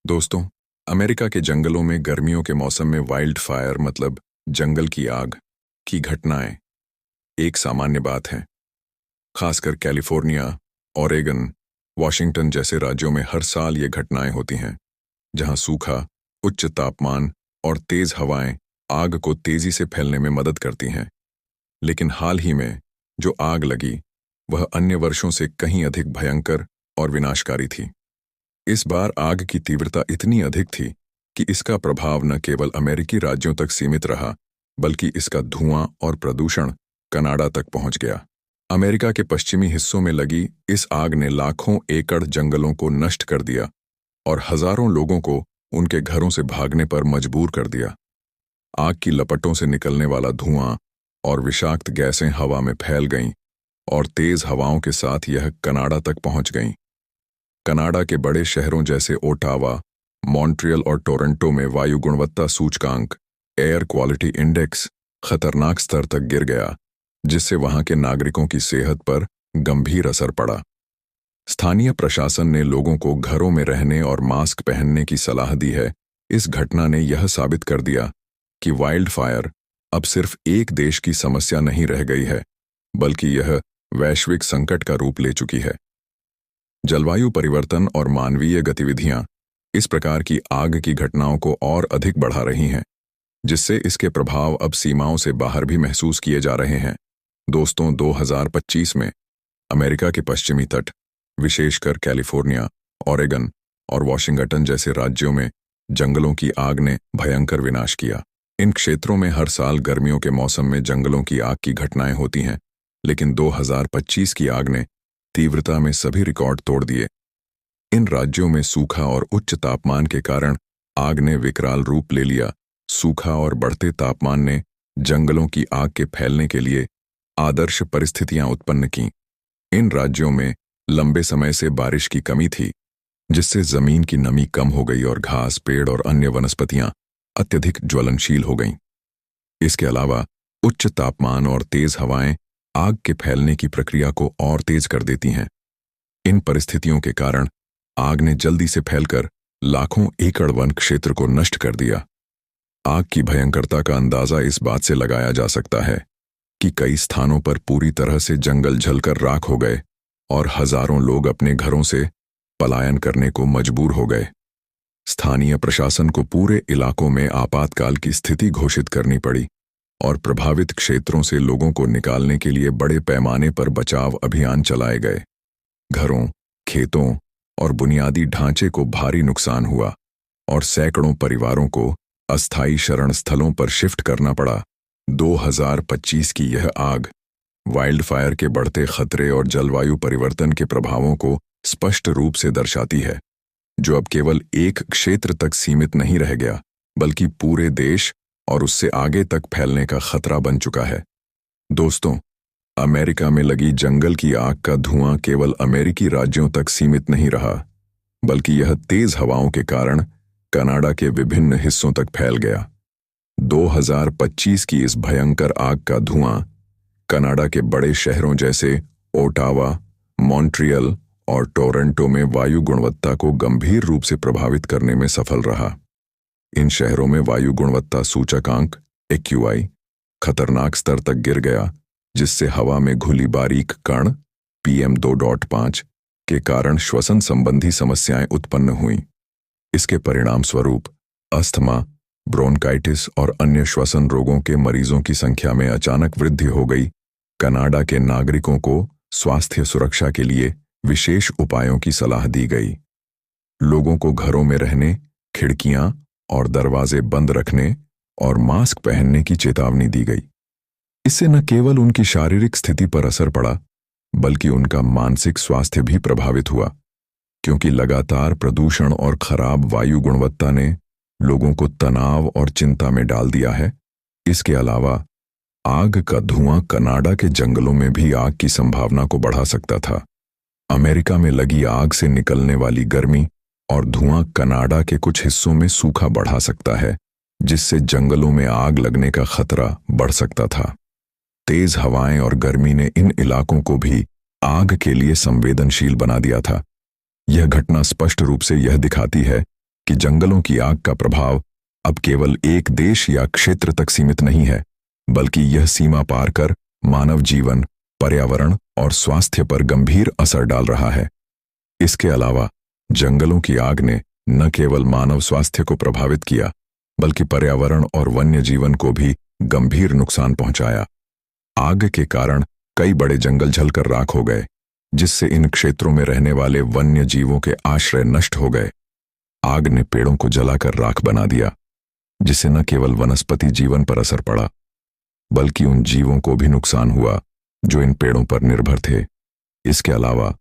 दोस्तों, अमेरिका के जंगलों में गर्मियों के मौसम में वाइल्ड फायर मतलब जंगल की आग की घटनाएं एक सामान्य बात है। खासकर कैलिफोर्निया, ओरेगन, वॉशिंगटन जैसे राज्यों में हर साल ये घटनाएं होती हैं, जहां सूखा, उच्च तापमान और तेज हवाएं आग को तेजी से फैलने में मदद करती हैं। लेकिन हाल ही में जो आग लगी, वह अन्य वर्षों से कहीं अधिक भयंकर और विनाशकारी थी। इस बार आग की तीव्रता इतनी अधिक थी कि इसका प्रभाव न केवल अमेरिकी राज्यों तक सीमित रहा, बल्कि इसका धुआं और प्रदूषण कनाडा तक पहुंच गया। अमेरिका के पश्चिमी हिस्सों में लगी इस आग ने लाखों एकड़ जंगलों को नष्ट कर दिया और हजारों लोगों को उनके घरों से भागने पर मजबूर कर दिया। आग की लपटों से निकलने वाला धुआं और विषाक्त गैसें हवा में फैल गईं और तेज हवाओं के साथ यह कनाडा तक पहुंच गईं। कनाडा के बड़े शहरों जैसे ओटावा, मॉन्ट्रियल और टोरंटो में वायु गुणवत्ता सूचकांक एयर क्वालिटी इंडेक्स खतरनाक स्तर तक गिर गया, जिससे वहां के नागरिकों की सेहत पर गंभीर असर पड़ा। स्थानीय प्रशासन ने लोगों को घरों में रहने और मास्क पहनने की सलाह दी है। इस घटना ने यह साबित कर दिया कि वाइल्ड फायर अब सिर्फ एक देश की समस्या नहीं रह गई है, बल्कि यह वैश्विक संकट का रूप ले चुकी है। जलवायु परिवर्तन और मानवीय गतिविधियां इस प्रकार की आग की घटनाओं को और अधिक बढ़ा रही हैं, जिससे इसके प्रभाव अब सीमाओं से बाहर भी महसूस किए जा रहे हैं। दोस्तों, 2025 में अमेरिका के पश्चिमी तट, विशेषकर कैलिफोर्निया, ओरेगन और वॉशिंगटन जैसे राज्यों में जंगलों की आग ने भयंकर विनाश किया। इन क्षेत्रों में हर साल गर्मियों के मौसम में जंगलों की आग की घटनाएं होती हैं, लेकिन 2025 की आग ने तीव्रता में सभी रिकॉर्ड तोड़ दिए। इन राज्यों में सूखा और उच्च तापमान के कारण आग ने विकराल रूप ले लिया। सूखा और बढ़ते तापमान ने जंगलों की आग के फैलने के लिए आदर्श परिस्थितियां उत्पन्न की। इन राज्यों में लंबे समय से बारिश की कमी थी, जिससे जमीन की नमी कम हो गई और घास, पेड़ और अन्य वनस्पतियां अत्यधिक ज्वलनशील हो गईं। इसके अलावा उच्च तापमान और तेज हवाएं आग के फैलने की प्रक्रिया को और तेज कर देती हैं। इन परिस्थितियों के कारण आग ने जल्दी से फैलकर लाखों एकड़ वन क्षेत्र को नष्ट कर दिया। आग की भयंकरता का अंदाजा इस बात से लगाया जा सकता है कि कई स्थानों पर पूरी तरह से जंगल जलकर राख हो गए और हजारों लोग अपने घरों से पलायन करने को मजबूर हो गए। स्थानीय प्रशासन को पूरे इलाकों में आपातकाल की स्थिति घोषित करनी पड़ी और प्रभावित क्षेत्रों से लोगों को निकालने के लिए बड़े पैमाने पर बचाव अभियान चलाए गए। घरों, खेतों और बुनियादी ढांचे को भारी नुकसान हुआ और सैकड़ों परिवारों को अस्थायी शरण स्थलों पर शिफ्ट करना पड़ा। 2025 की यह आग वाइल्ड फायर के बढ़ते खतरे और जलवायु परिवर्तन के प्रभावों को स्पष्ट रूप से दर्शाती है, जो अब केवल एक क्षेत्र तक सीमित नहीं रह गया, बल्कि पूरे देश और उससे आगे तक फैलने का खतरा बन चुका है। दोस्तों, अमेरिका में लगी जंगल की आग का धुआं केवल अमेरिकी राज्यों तक सीमित नहीं रहा, बल्कि यह तेज हवाओं के कारण कनाडा के विभिन्न हिस्सों तक फैल गया। 2025 की इस भयंकर आग का धुआं कनाडा के बड़े शहरों जैसे ओटावा, मॉन्ट्रियल और टोरंटो में वायु गुणवत्ता को गंभीर रूप से प्रभावित करने में सफल रहा। इन शहरों में वायु गुणवत्ता सूचकांक AQI खतरनाक स्तर तक गिर गया, जिससे हवा में घुली बारीक कण PM2.5 के कारण श्वसन संबंधी समस्याएं उत्पन्न हुईं। इसके परिणाम स्वरूप अस्थमा, ब्रोंकाइटिस और अन्य श्वसन रोगों के मरीजों की संख्या में अचानक वृद्धि हो गई। कनाडा के नागरिकों को स्वास्थ्य सुरक्षा के लिए विशेष उपायों की सलाह दी गई। लोगों को घरों में रहने, खिड़कियां और दरवाजे बंद रखने और मास्क पहनने की चेतावनी दी गई। इससे न केवल उनकी शारीरिक स्थिति पर असर पड़ा, बल्कि उनका मानसिक स्वास्थ्य भी प्रभावित हुआ, क्योंकि लगातार प्रदूषण और खराब वायु गुणवत्ता ने लोगों को तनाव और चिंता में डाल दिया है। इसके अलावा आग का धुआं कनाडा के जंगलों में भी आग की संभावना को बढ़ा सकता था। अमेरिका में लगी आग से निकलने वाली गर्मी और धुआं कनाडा के कुछ हिस्सों में सूखा बढ़ा सकता है, जिससे जंगलों में आग लगने का खतरा बढ़ सकता था। तेज हवाएं और गर्मी ने इन इलाकों को भी आग के लिए संवेदनशील बना दिया था। यह घटना स्पष्ट रूप से यह दिखाती है कि जंगलों की आग का प्रभाव अब केवल एक देश या क्षेत्र तक सीमित नहीं है, बल्कि यह सीमा पार कर मानव जीवन, पर्यावरण और स्वास्थ्य पर गंभीर असर डाल रहा है। इसके अलावा जंगलों की आग ने न केवल मानव स्वास्थ्य को प्रभावित किया, बल्कि पर्यावरण और वन्य जीवन को भी गंभीर नुकसान पहुंचाया। आग के कारण कई बड़े जंगल जलकर राख हो गए, जिससे इन क्षेत्रों में रहने वाले वन्य जीवों के आश्रय नष्ट हो गए। आग ने पेड़ों को जलाकर राख बना दिया, जिससे न केवल वनस्पति जीवन पर असर पड़ा, बल्कि उन जीवों को भी नुकसान हुआ जो इन पेड़ों पर निर्भर थे। इसके अलावा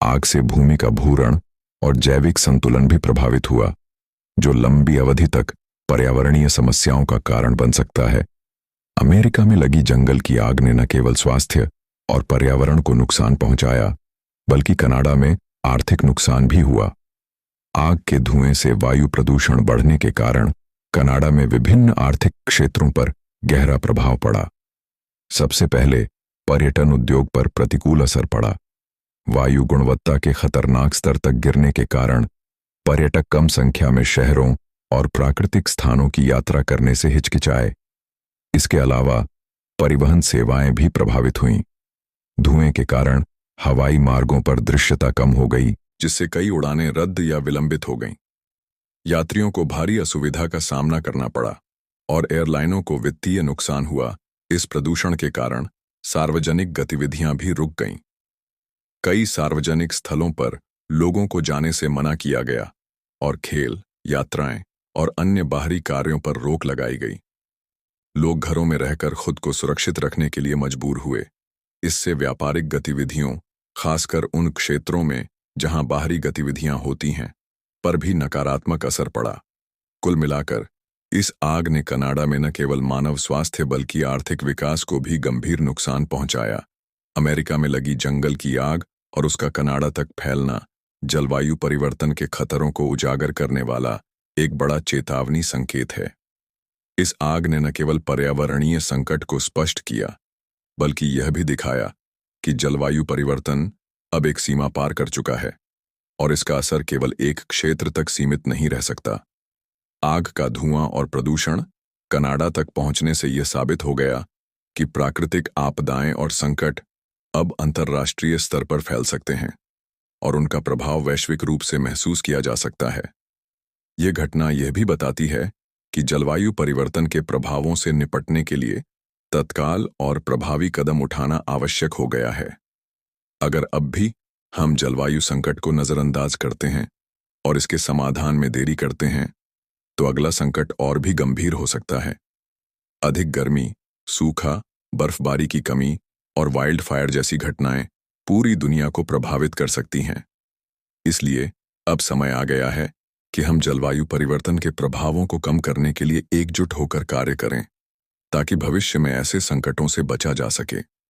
आग से भूमि का भूरण और जैविक संतुलन भी प्रभावित हुआ, जो लंबी अवधि तक पर्यावरणीय समस्याओं का कारण बन सकता है। अमेरिका में लगी जंगल की आग ने न केवल स्वास्थ्य और पर्यावरण को नुकसान पहुंचाया, बल्कि कनाडा में आर्थिक नुकसान भी हुआ। आग के धुएं से वायु प्रदूषण बढ़ने के कारण कनाडा में विभिन्न आर्थिक क्षेत्रों पर गहरा प्रभाव पड़ा। सबसे पहले पर्यटन उद्योग पर प्रतिकूल असर पड़ा। वायु गुणवत्ता के खतरनाक स्तर तक गिरने के कारण पर्यटक कम संख्या में शहरों और प्राकृतिक स्थानों की यात्रा करने से हिचकिचाए। इसके अलावा परिवहन सेवाएं भी प्रभावित हुईं। धुएं के कारण हवाई मार्गों पर दृश्यता कम हो गई, जिससे कई उड़ानें रद्द या विलंबित हो गईं। यात्रियों को भारी असुविधा का सामना करना पड़ा और एयरलाइनों को वित्तीय नुकसान हुआ। इस प्रदूषण के कारण सार्वजनिक गतिविधियां भी रुक गईं। कई सार्वजनिक स्थलों पर लोगों को जाने से मना किया गया और खेल, यात्राएं और अन्य बाहरी कार्यों पर रोक लगाई गई। लोग घरों में रहकर खुद को सुरक्षित रखने के लिए मजबूर हुए। इससे व्यापारिक गतिविधियों, खासकर उन क्षेत्रों में जहां बाहरी गतिविधियां होती हैं, पर भी नकारात्मक असर पड़ा। कुल मिलाकर इस आग ने कनाडा में न केवल मानव स्वास्थ्य बल्कि आर्थिक विकास को भी गंभीर नुकसान पहुंचाया। अमेरिका में लगी जंगल की आग और उसका कनाडा तक फैलना जलवायु परिवर्तन के खतरों को उजागर करने वाला एक बड़ा चेतावनी संकेत है। इस आग ने न केवल पर्यावरणीय संकट को स्पष्ट किया, बल्कि यह भी दिखाया कि जलवायु परिवर्तन अब एक सीमा पार कर चुका है और इसका असर केवल एक क्षेत्र तक सीमित नहीं रह सकता। आग का धुआं और प्रदूषण कनाडा तक पहुंचने से यह साबित हो गया कि प्राकृतिक आपदाएं और संकट अब अंतर्राष्ट्रीय स्तर पर फैल सकते हैं और उनका प्रभाव वैश्विक रूप से महसूस किया जा सकता है। यह घटना यह भी बताती है कि जलवायु परिवर्तन के प्रभावों से निपटने के लिए तत्काल और प्रभावी कदम उठाना आवश्यक हो गया है। अगर अब भी हम जलवायु संकट को नजरअंदाज करते हैं और इसके समाधान में देरी करते हैं, तो अगला संकट और भी गंभीर हो सकता है। अधिक गर्मी, सूखा, बर्फबारी की कमी और वाइल्ड फायर जैसी घटनाएं पूरी दुनिया को प्रभावित कर सकती हैं। इसलिए अब समय आ गया है कि हम जलवायु परिवर्तन के प्रभावों को कम करने के लिए एकजुट होकर कार्य करें, ताकि भविष्य में ऐसे संकटों से बचा जा सके।